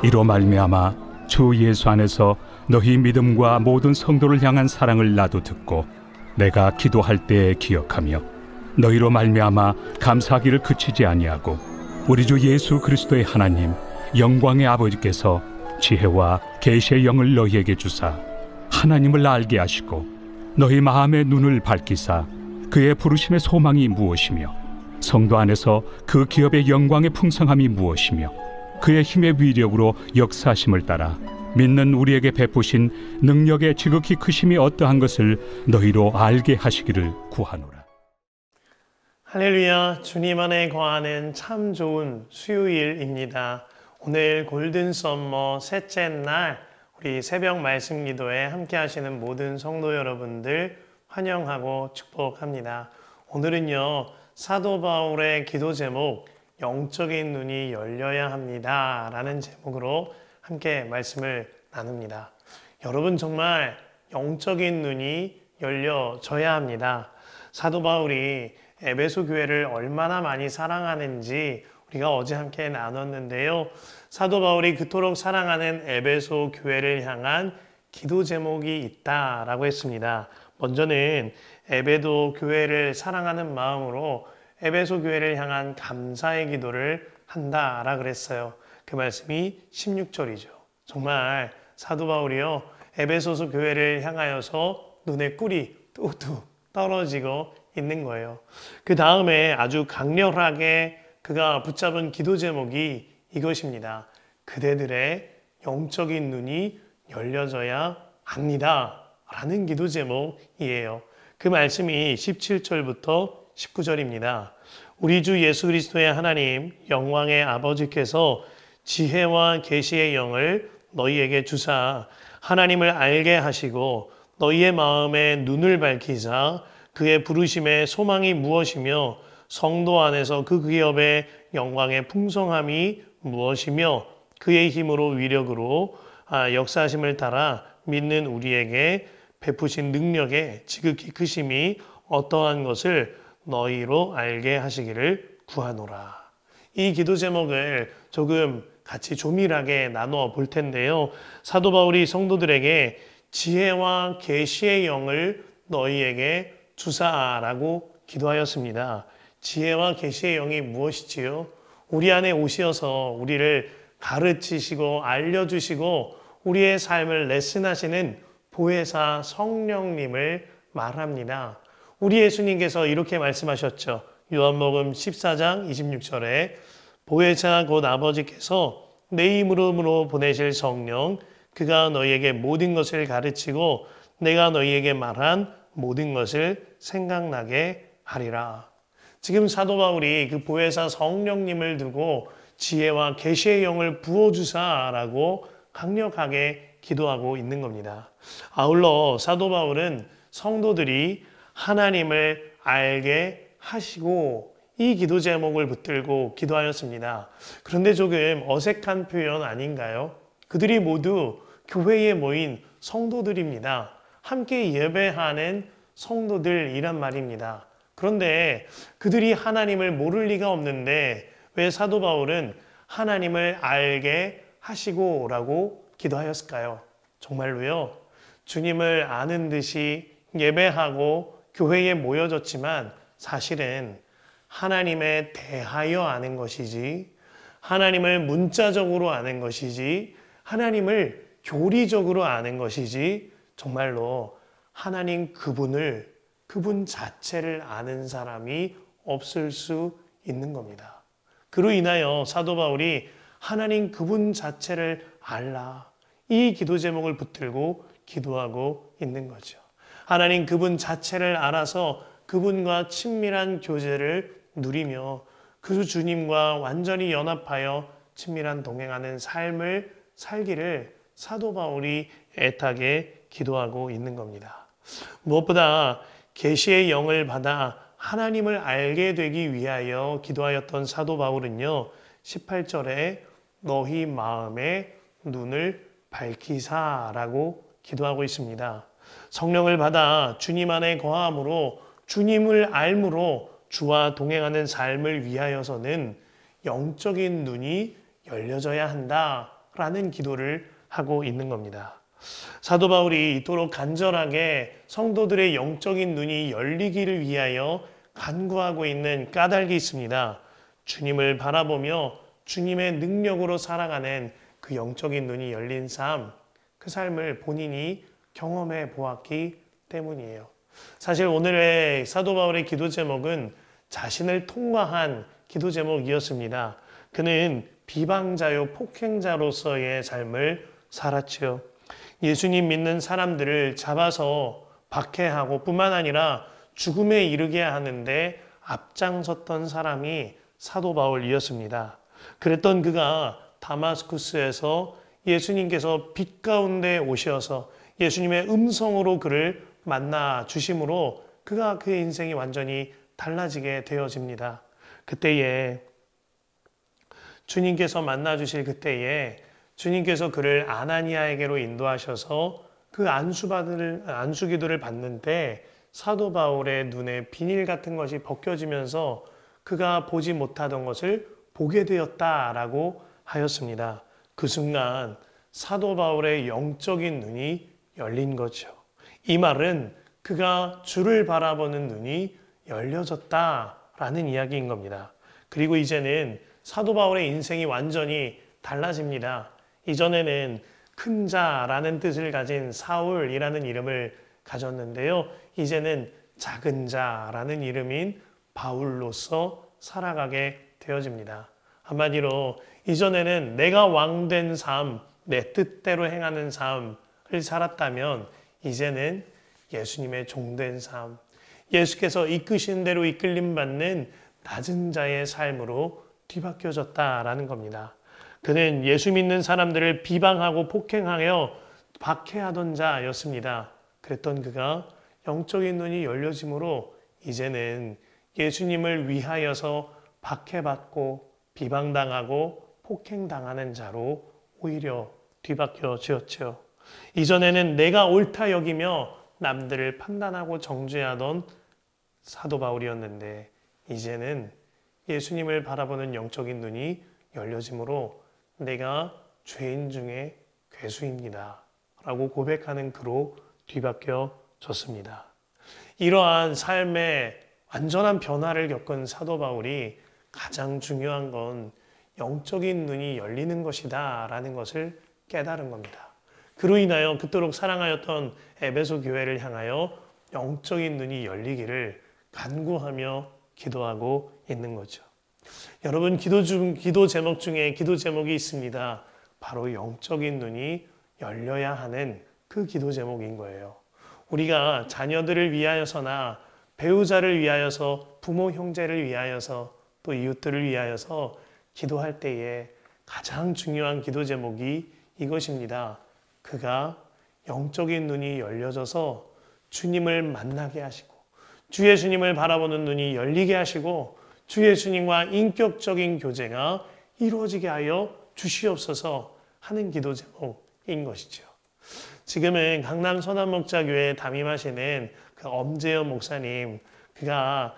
이로 말미암아 주 예수 안에서 너희 믿음과 모든 성도를 향한 사랑을 나도 듣고 내가 기도할 때에 기억하며 너희로 말미암아 감사하기를 그치지 아니하고 우리 주 예수 그리스도의 하나님 영광의 아버지께서 지혜와 계시의 영을 너희에게 주사 하나님을 알게 하시고 너희 마음의 눈을 밝히사 그의 부르심의 소망이 무엇이며 성도 안에서 그 기업의 영광의 풍성함이 무엇이며 그의 힘의 위력으로 역사하심을 따라 믿는 우리에게 베푸신 능력의 지극히 크심이 어떠한 것을 너희로 알게 하시기를 구하노라. 할렐루야. 주님 안에 거하는 참 좋은 수요일입니다. 오늘 골든 썸머 셋째 날 우리 새벽 말씀 기도에 함께 하시는 모든 성도 여러분들 환영하고 축복합니다. 오늘은요, 사도 바울의 기도 제목 영적인 눈이 열려야 합니다 라는 제목으로 함께 말씀을 나눕니다. 여러분, 정말 영적인 눈이 열려져야 합니다. 사도 바울이 에베소 교회를 얼마나 많이 사랑하는지 우리가 어제 함께 나눴는데요. 사도 바울이 그토록 사랑하는 에베소 교회를 향한 기도 제목이 있다라고 했습니다. 먼저는 에베소 교회를 사랑하는 마음으로 에베소 교회를 향한 감사의 기도를 한다라 그랬어요. 그 말씀이 16절이죠. 정말 사도 바울이요, 에베소서 교회를 향하여서 눈에 꿀이 뚝뚝 떨어지고 있는 거예요. 그 다음에 아주 강렬하게 그가 붙잡은 기도 제목이 이것입니다. 그대들의 영적인 눈이 열려져야 합니다 라는 기도 제목이에요. 그 말씀이 17절부터 19절입니다. 우리 주 예수 그리스도의 하나님 영광의 아버지께서 지혜와 계시의 영을 너희에게 주사 하나님을 알게 하시고 너희의 마음에 눈을 밝히사 그의 부르심의 소망이 무엇이며 성도 안에서 그 기업의 영광의 풍성함이 무엇이며 그의 힘으로 위력으로 역사하심을 따라 믿는 우리에게 베푸신 능력의 지극히 크심이 어떠한 것을 너희로 알게 하시기를 구하노라. 이 기도 제목을 조금 같이 조밀하게 나눠 볼 텐데요. 사도 바울이 성도들에게 지혜와 계시의 영을 너희에게 주사라고 기도하였습니다. 지혜와 계시의 영이 무엇이지요? 우리 안에 오셔서 우리를 가르치시고 알려주시고 우리의 삶을 레슨하시는 보혜사 성령님을 말합니다. 우리 예수님께서 이렇게 말씀하셨죠. 요한복음 14장 26절에 보혜사 곧 아버지께서 내 이름으로 보내실 성령 그가 너희에게 모든 것을 가르치고 내가 너희에게 말한 모든 것을 생각나게 하리라. 지금 사도 바울이 그 보혜사 성령님을 두고 지혜와 계시의 영을 부어주사라고 강력하게 기도하고 있는 겁니다. 아울러 사도 바울은 성도들이 하나님을 알게 하시고 이 기도 제목을 붙들고 기도하였습니다. 그런데 조금 어색한 표현 아닌가요? 그들이 모두 교회에 모인 성도들입니다. 함께 예배하는 성도들이란 말입니다. 그런데 그들이 하나님을 모를 리가 없는데 왜 사도 바울은 하나님을 알게 하시고 라고 기도하였을까요? 정말로요, 주님을 아는 듯이 예배하고 교회에 모여졌지만 사실은 하나님에 대하여 아는 것이지 하나님을 문자적으로 아는 것이지 하나님을 교리적으로 아는 것이지 정말로 하나님 그분 자체를 아는 사람이 없을 수 있는 겁니다. 그로 인하여 사도 바울이 하나님 그분 자체를 알라 이 기도 제목을 붙들고 기도하고 있는 거죠. 하나님 그분 자체를 알아서 그분과 친밀한 교제를 누리며 그 주님과 완전히 연합하여 친밀한 동행하는 삶을 살기를 사도 바울이 애타게 기도하고 있는 겁니다. 무엇보다 계시의 영을 받아 하나님을 알게 되기 위하여 기도하였던 사도 바울은요, 18절에 너희 마음의 눈을 밝히사라고 기도하고 있습니다. 성령을 받아 주님 안에 거함으로 주님을 알므로 주와 동행하는 삶을 위하여서는 영적인 눈이 열려져야 한다 라는 기도를 하고 있는 겁니다. 사도 바울이 이토록 간절하게 성도들의 영적인 눈이 열리기를 위하여 간구하고 있는 까닭이 있습니다. 주님을 바라보며 주님의 능력으로 살아가는 그 영적인 눈이 열린 삶, 그 삶을 본인이 경험해 보았기 때문이에요. 사실 오늘의 사도 바울의 기도 제목은 자신을 통과한 기도 제목이었습니다. 그는 비방자요 폭행자로서의 삶을 살았죠. 예수님 믿는 사람들을 잡아서 박해하고 뿐만 아니라 죽음에 이르게 하는데 앞장섰던 사람이 사도 바울이었습니다. 그랬던 그가 다마스쿠스에서 예수님께서 빛 가운데 오셔서 예수님의 음성으로 그를 만나 주심으로 그가 그의 인생이 완전히 달라지게 되어집니다. 그때에 주님께서 만나 주실 그때에 주님께서 그를 아나니아에게로 인도하셔서 그 안수 기도를 받는데 사도 바울의 눈에 비닐 같은 것이 벗겨지면서 그가 보지 못하던 것을 보게 되었다라고 하였습니다. 그 순간 사도 바울의 영적인 눈이 열린 거죠. 이 말은 그가 주를 바라보는 눈이 열려졌다라는 이야기인 겁니다. 그리고 이제는 사도 바울의 인생이 완전히 달라집니다. 이전에는 큰 자라는 뜻을 가진 사울이라는 이름을 가졌는데요. 이제는 작은 자라는 이름인 바울로서 살아가게 되어집니다. 한마디로 이전에는 내가 왕된 삶, 내 뜻대로 행하는 삶을 살았다면 이제는 예수님의 종된 삶, 예수께서 이끄신 대로 이끌림 받는 낮은 자의 삶으로 뒤바뀌어졌다라는 겁니다. 그는 예수 믿는 사람들을 비방하고 폭행하여 박해하던 자였습니다. 그랬던 그가 영적인 눈이 열려짐으로 이제는 예수님을 위하여서 박해받고 비방당하고 폭행당하는 자로 오히려 뒤바뀌어지었죠. 이전에는 내가 옳다 여기며 남들을 판단하고 정죄하던 사도 바울이었는데 이제는 예수님을 바라보는 영적인 눈이 열려짐으로 내가 죄인 중에 괴수입니다 라고 고백하는 그로 뒤바뀌어졌습니다. 이러한 삶의 완전한 변화를 겪은 사도 바울이 가장 중요한 건 영적인 눈이 열리는 것이다 라는 것을 깨달은 겁니다. 그로 인하여 그토록 사랑하였던 에베소 교회를 향하여 영적인 눈이 열리기를 간구하며 기도하고 있는 거죠. 여러분 기도 제목 중에 기도 제목이 있습니다. 바로 영적인 눈이 열려야 하는 그 기도 제목인 거예요. 우리가 자녀들을 위하여서나 배우자를 위하여서 부모 형제를 위하여서 또 이웃들을 위하여서 기도할 때에 가장 중요한 기도 제목이 이것입니다. 그가 영적인 눈이 열려져서 주님을 만나게 하시고 주 예수님을 바라보는 눈이 열리게 하시고 주 예수님과 인격적인 교제가 이루어지게 하여 주시옵소서 하는 기도 제목인 것이죠. 지금은 강남 선한목자교회에 담임하시는 그 엄재현 목사님, 그가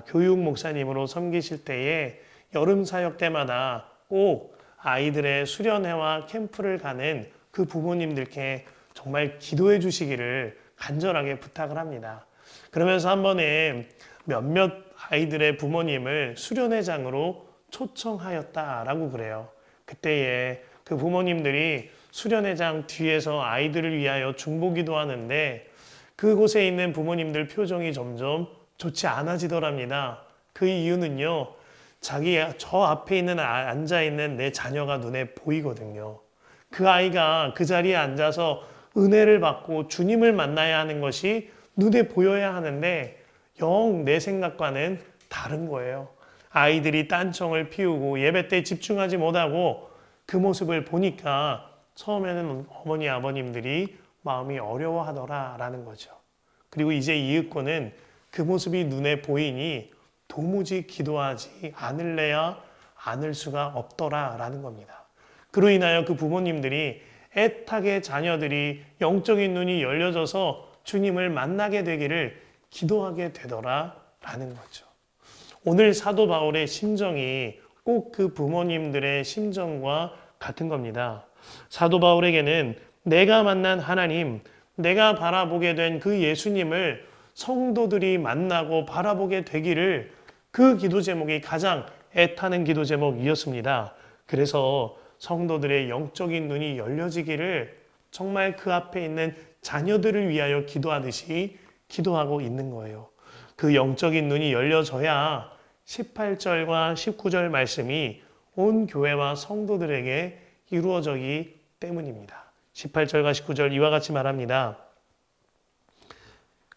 교육 목사님으로 섬기실 때에 여름 사역 때마다 꼭 아이들의 수련회와 캠프를 가는 그 부모님들께 정말 기도해 주시기를 간절하게 부탁을 합니다. 그러면서 한 번에 몇몇 아이들의 부모님을 수련회장으로 초청하였다라고 그래요. 그때에 그 부모님들이 수련회장 뒤에서 아이들을 위하여 중보기도 하는데 그곳에 있는 부모님들 표정이 점점 좋지 않아지더랍니다. 그 이유는요, 저 앞에 앉아있는 내 자녀가 눈에 보이거든요. 그 아이가 그 자리에 앉아서 은혜를 받고 주님을 만나야 하는 것이 눈에 보여야 하는데 영 내 생각과는 다른 거예요. 아이들이 딴청을 피우고 예배 때 집중하지 못하고 그 모습을 보니까 처음에는 어머니 아버님들이 마음이 어려워하더라라는 거죠. 그리고 이제 이윽고는 그 모습이 눈에 보이니 도무지 기도하지 않을래야 않을 수가 없더라라는 겁니다. 그로 인하여 그 부모님들이 애타게 자녀들이 영적인 눈이 열려져서 주님을 만나게 되기를 기도하게 되더라라는 거죠. 오늘 사도 바울의 심정이 꼭 그 부모님들의 심정과 같은 겁니다. 사도 바울에게는 내가 만난 하나님, 내가 바라보게 된 그 예수님을 성도들이 만나고 바라보게 되기를, 그 기도 제목이 가장 애타는 기도 제목이었습니다. 그래서 성도들의 영적인 눈이 열려지기를 정말 그 앞에 있는 자녀들을 위하여 기도하듯이 기도하고 있는 거예요. 그 영적인 눈이 열려져야 18절과 19절 말씀이 온 교회와 성도들에게 이루어지기 때문입니다. 18절과 19절 이와 같이 말합니다.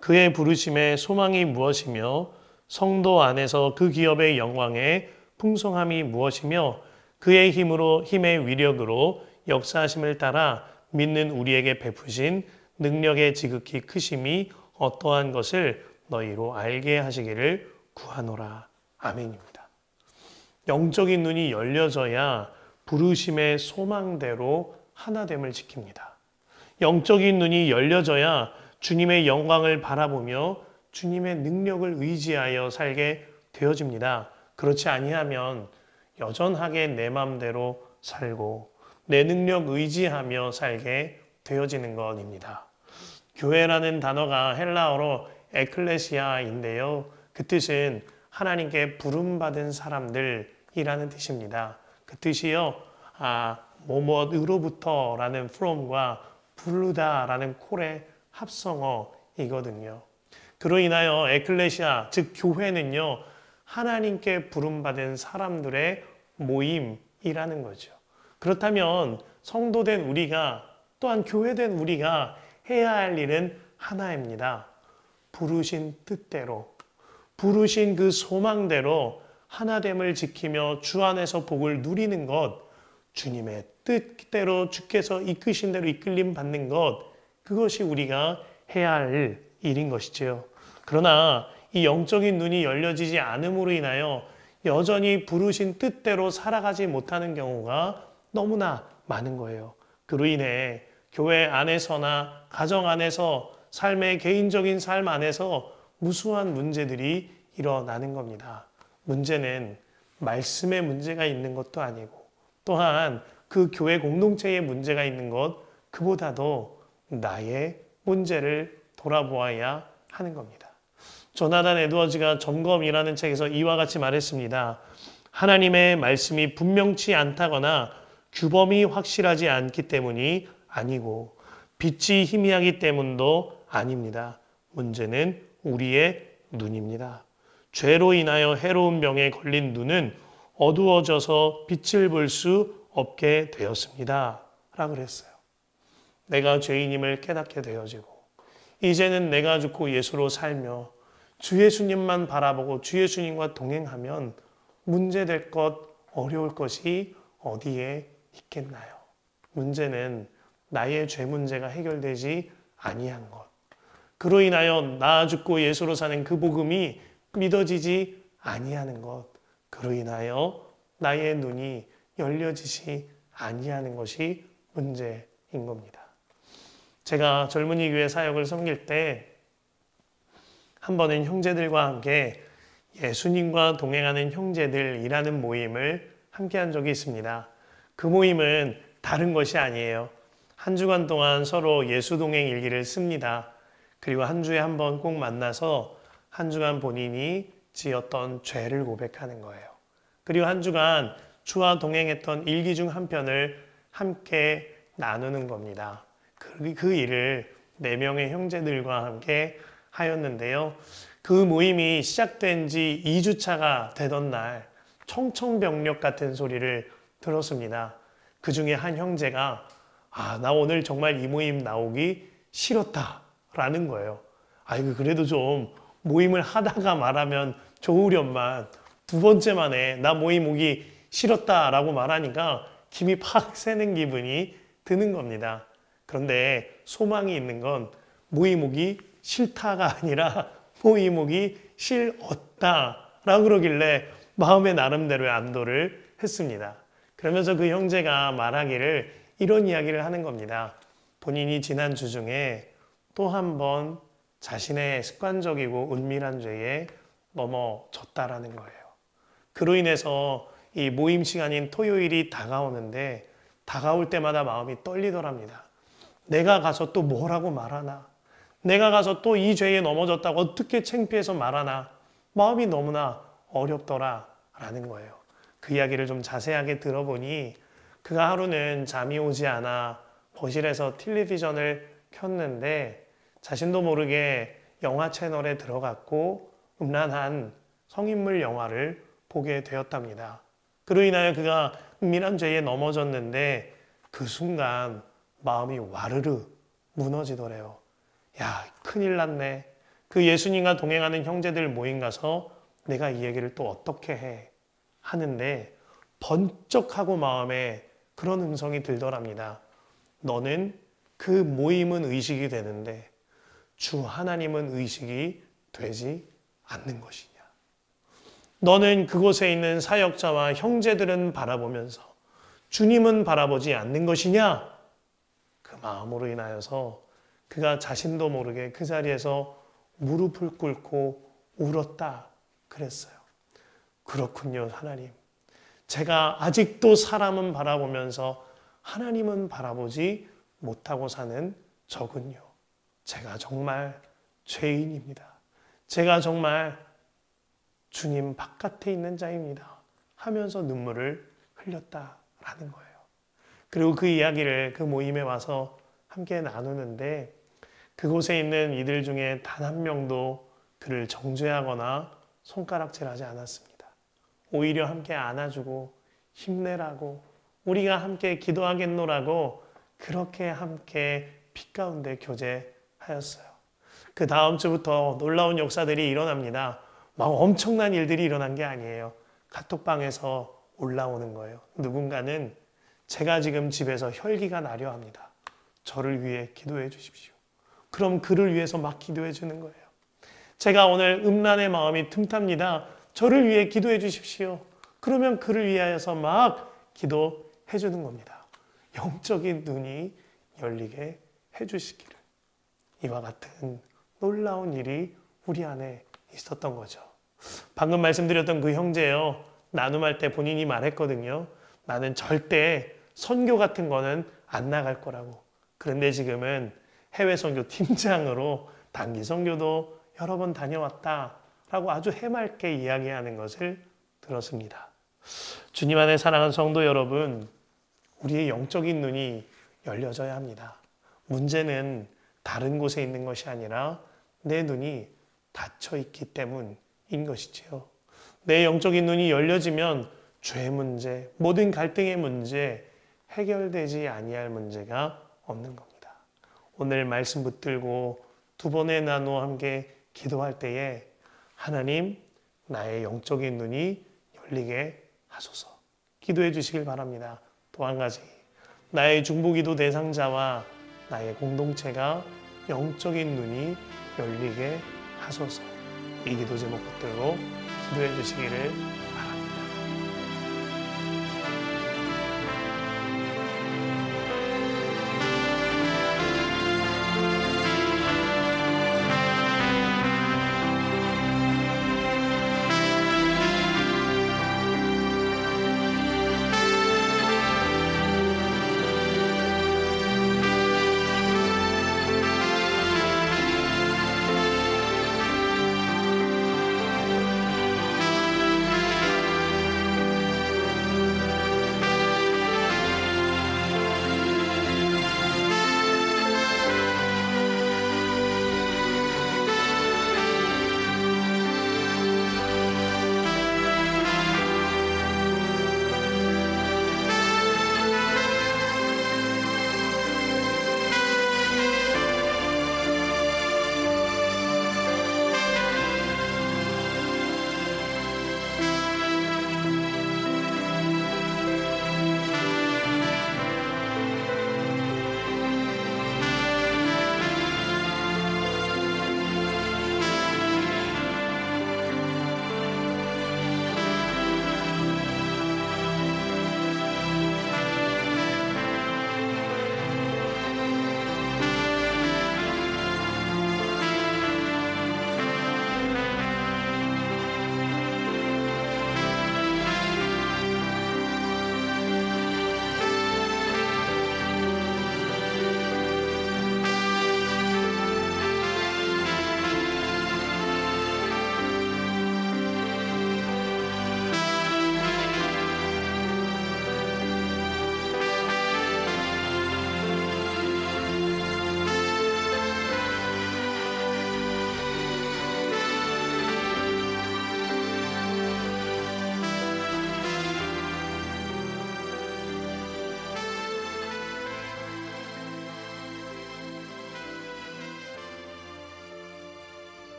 그의 부르심의 소망이 무엇이며 성도 안에서 그 기업의 영광의 풍성함이 무엇이며 그의 힘의 위력으로 역사하심을 따라 믿는 우리에게 베푸신 능력의 지극히 크심이 어떠한 것을 너희로 알게 하시기를 구하노라. 아멘입니다. 영적인 눈이 열려져야 부르심의 소망대로 하나됨을 지킵니다. 영적인 눈이 열려져야 주님의 영광을 바라보며 주님의 능력을 의지하여 살게 되어집니다. 그렇지 아니하면 여전하게 내 마음대로 살고 내 능력 의지하며 살게 되어지는 것입니다. 교회라는 단어가 헬라어로 에클레시아인데요. 그 뜻은 하나님께 부름받은 사람들이라는 뜻입니다. 그 뜻이요, 뭐뭐으로부터라는 from과 부르다라는 콜의 합성어이거든요. 그로 인하여 에클레시아, 즉 교회는요, 하나님께 부름받은 사람들의 모임이라는 거죠. 그렇다면 성도된 우리가, 또한 교회된 우리가 해야 할 일은 하나입니다. 부르신 뜻대로, 부르신 그 소망대로 하나됨을 지키며 주 안에서 복을 누리는 것, 주님의 뜻대로 주께서 이끄신 대로 이끌림 받는 것, 그것이 우리가 해야 할 일인 것이지요. 그러나 이 영적인 눈이 열려지지 않음으로 인하여 여전히 부르신 뜻대로 살아가지 못하는 경우가 너무나 많은 거예요. 그로 인해 교회 안에서나 가정 안에서 삶의 개인적인 삶 안에서 무수한 문제들이 일어나는 겁니다. 문제는 말씀의 문제가 있는 것도 아니고 또한 그 교회 공동체에 문제가 있는 것, 그보다도 나의 문제를 돌아보아야 하는 겁니다. 조나단 에드워즈가 점검이라는 책에서 이와 같이 말했습니다. 하나님의 말씀이 분명치 않다거나 규범이 확실하지 않기 때문이 아니고 빛이 희미하기 때문도 아닙니다. 문제는 우리의 눈입니다. 죄로 인하여 해로운 병에 걸린 눈은 어두워져서 빛을 볼 수 없게 되었습니다. 라고 그랬어요. 내가 죄인임을 깨닫게 되어지고 이제는 내가 죽고 예수로 살며 주 예수님만 바라보고 주 예수님과 동행하면 문제될 것, 어려울 것이 어디에 있겠나요? 문제는 나의 죄 문제가 해결되지 아니한 것. 그로 인하여 나 죽고 예수로 사는 그 복음이 믿어지지 아니하는 것. 그로 인하여 나의 눈이 열려지지 아니하는 것이 문제인 겁니다. 제가 젊은이 교회 사역을 섬길 때 한 번은 형제들과 함께 예수님과 동행하는 형제들이라는 모임을 함께 한 적이 있습니다. 그 모임은 다른 것이 아니에요. 한 주간 동안 서로 예수 동행 일기를 씁니다. 그리고 한 주에 한 번 꼭 만나서 한 주간 본인이 지었던 죄를 고백하는 거예요. 그리고 한 주간 주와 동행했던 일기 중 한 편을 함께 나누는 겁니다. 그 일을 4명의 형제들과 함께 하였는데요. 그 모임이 시작된 지 2주차가 되던 날 청천벽력 같은 소리를 들었습니다. 그 중에 한 형제가 나 오늘 정말 이 모임 나오기 싫었다라는 거예요. 이거 그래도 좀 모임을 하다가 말하면 좋으련만 두 번째 만에 나 모임 오기 싫었다라고 말하니까 김이 팍 새는 기분이 드는 겁니다. 그런데 소망이 있는 건 모임 오기 싫다가 아니라 모임 오기 싫었다라고 그러길래 마음의 나름대로의 안도를 했습니다. 그러면서 그 형제가 말하기를 이런 이야기를 하는 겁니다. 본인이 지난 주 중에 또 한 번 자신의 습관적이고 은밀한 죄에 넘어졌다라는 거예요. 그로 인해서 이 모임 시간인 토요일이 다가오는데 다가올 때마다 마음이 떨리더랍니다. 내가 가서 또 뭐라고 말하나? 내가 가서 또 이 죄에 넘어졌다고 어떻게 창피해서 말하나? 마음이 너무나 어렵더라라는 거예요. 그 이야기를 좀 자세하게 들어보니 그가 하루는 잠이 오지 않아 거실에서 텔레비전을 켰는데 자신도 모르게 영화 채널에 들어갔고 음란한 성인물 영화를 보게 되었답니다. 그로 인하여 그가 은밀한 죄에 넘어졌는데 그 순간 마음이 와르르 무너지더래요. 야, 큰일 났네. 그 예수님과 동행하는 형제들 모임 가서 내가 이 얘기를 또 어떻게 해? 하는데 번쩍하고 마음에 그런 음성이 들더랍니다. 너는 그 모임은 의식이 되는데 주 하나님은 의식이 되지 않는 것이냐. 너는 그곳에 있는 사역자와 형제들은 바라보면서 주님은 바라보지 않는 것이냐. 그 마음으로 인하여서 그가 자신도 모르게 그 자리에서 무릎을 꿇고 울었다 그랬어요. 그렇군요, 하나님. 제가 아직도 사람은 바라보면서 하나님은 바라보지 못하고 사는 저군요. 제가 정말 죄인입니다. 제가 정말 주님 바깥에 있는 자입니다. 하면서 눈물을 흘렸다라는 거예요. 그리고 그 이야기를 그 모임에 와서 함께 나누는데 그곳에 있는 이들 중에 단 한 명도 그를 정죄하거나 손가락질하지 않았습니다. 오히려 함께 안아주고 힘내라고 우리가 함께 기도하겠노라고 그렇게 함께 빛 가운데 교제하였어요. 그 다음 주부터 놀라운 역사들이 일어납니다. 막 엄청난 일들이 일어난 게 아니에요. 카톡방에서 올라오는 거예요. 누군가는 제가 지금 집에서 혈기가 나려 합니다. 저를 위해 기도해 주십시오. 그럼 그를 위해서 막 기도해 주는 거예요. 제가 오늘 음란의 마음이 틈탑니다. 저를 위해 기도해 주십시오. 그러면 그를 위하여서 막 기도해 주는 겁니다. 영적인 눈이 열리게 해 주시기를. 이와 같은 놀라운 일이 우리 안에 있었던 거죠. 방금 말씀드렸던 그 형제요. 나눔할 때 본인이 말했거든요. 나는 절대 선교 같은 거는 안 나갈 거라고. 그런데 지금은 해외 선교 팀장으로 단기 선교도 여러 번 다녀왔다라고 아주 해맑게 이야기하는 것을 들었습니다. 주님 안에 사랑하는 성도 여러분, 우리의 영적인 눈이 열려져야 합니다. 문제는 다른 곳에 있는 것이 아니라 내 눈이 닫혀 있기 때문인 것이지요. 내 영적인 눈이 열려지면 죄 문제, 모든 갈등의 문제, 해결되지 아니할 문제가 없는 겁니다. 오늘 말씀 붙들고 두 번의 나누어 함께 기도할 때에 하나님, 나의 영적인 눈이 열리게 하소서. 기도해 주시길 바랍니다. 또 한 가지, 나의 중보기도 대상자와 나의 공동체가 영적인 눈이 열리게 하소서. 이 기도 제목 붙들고 기도해 주시기를